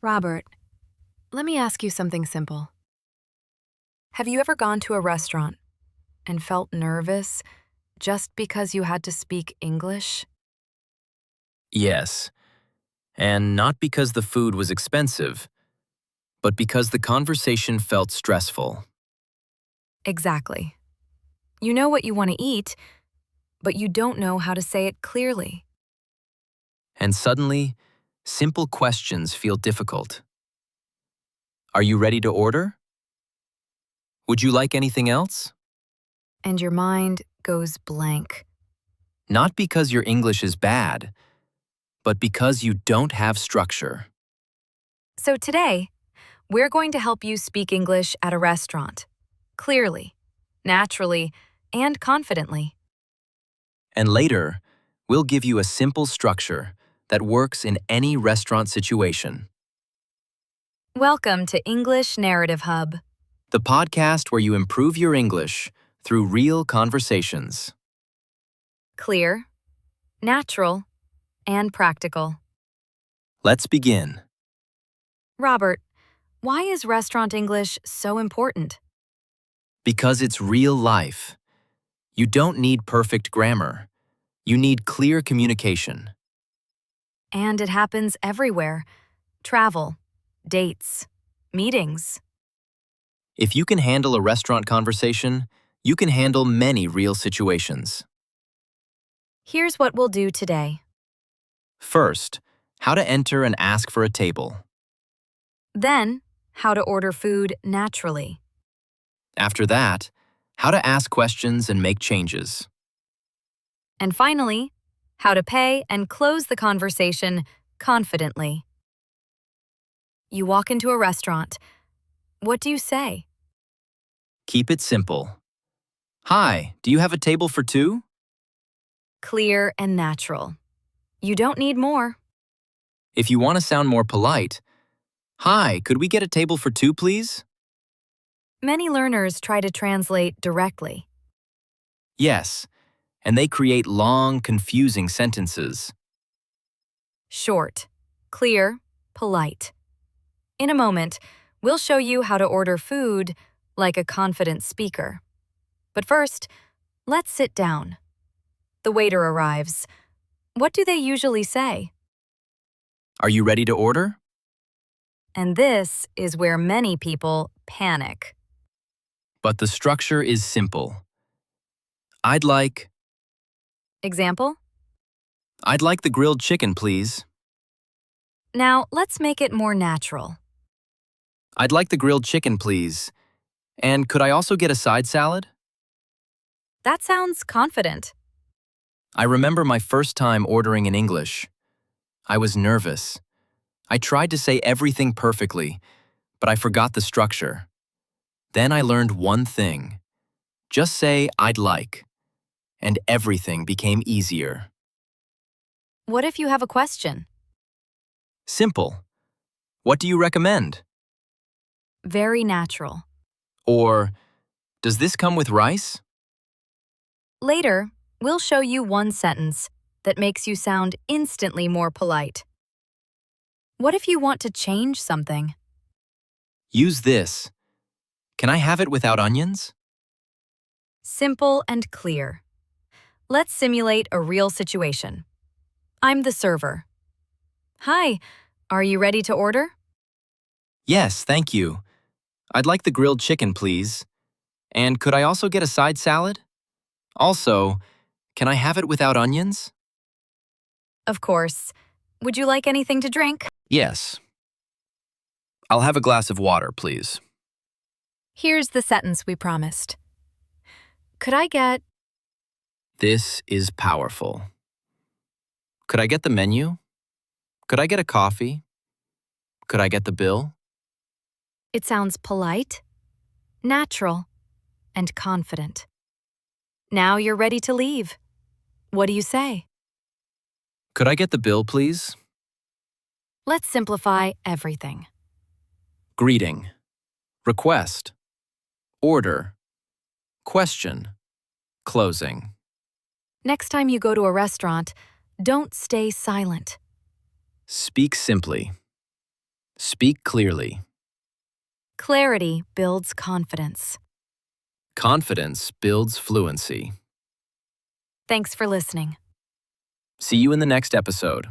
Robert, let me ask you something simple. Have you ever gone to a restaurant and felt nervous just because you had to speak English? Yes, and not because the food was expensive, but because the conversation felt stressful. Exactly. You know what you want to eat, but you don't know how to say it clearly. And suddenly, simple questions feel difficult. Are you ready to order? Would you like anything else? And your mind goes blank. Not because your English is bad, but because you don't have structure. So today, we're going to help you speak English at a restaurant, clearly, naturally, and confidently. And later, we'll give you a simple structure that works in any restaurant situation. Welcome to English Narrative Hub. The podcast where you improve your English through real conversations. Clear, natural, and practical. Let's begin. Robert, why is restaurant English so important? Because it's real life. You don't need perfect grammar. You need clear communication. And it happens everywhere. Travel, dates, meetings. If you can handle a restaurant conversation, you can handle many real situations. Here's what we'll do today. First, how to enter and ask for a table. Then, how to order food naturally. After that, how to ask questions and make changes. And finally, how to pay and close the conversation confidently. You walk into a restaurant. What do you say? Keep it simple. Hi, do you have a table for two? Clear and natural. You don't need more. If you want to sound more polite, hi, could we get a table for two, please? Many learners try to translate directly. Yes, and they create long, confusing sentences. Short, clear, polite. In a moment, we'll show you how to order food like a confident speaker. But first, let's sit down. The waiter arrives. What do they usually say? Are you ready to order? And this is where many people panic. But the structure is simple. I'd like Example? the grilled chicken, please. Now, let's make it more natural. I'd like the grilled chicken, please. And could I also get a side salad? That sounds confident. I remember my first time ordering in English. I was nervous. I tried to say everything perfectly, but I forgot the structure. Then I learned one thing. Just say I'd like, and everything became easier. What if you have a question? Simple. What do you recommend? Very natural. Or, does this come with rice? Later, we'll show you one sentence that makes you sound instantly more polite. What if you want to change something? Use this. Can I have it without onions? Simple and clear. Let's simulate a real situation. I'm the server. Hi, are you ready to order? Yes, thank you. I'd like the grilled chicken, please. And could I also get a side salad? Also, can I have it without onions? Of course. Would you like anything to drink? Yes. I'll have a glass of water, please. Here's the sentence we promised. Could I get... This is powerful. Could I get the menu? Could I get a coffee? Could I get the bill? It sounds polite, natural, and confident. Now you're ready to leave. What do you say? Could I get the bill, please? Let's simplify everything. Greeting. Request. Order. Question. Closing. Next time you go to a restaurant, don't stay silent. Speak simply. Speak clearly. Clarity builds confidence. Confidence builds fluency. Thanks for listening. See you in the next episode.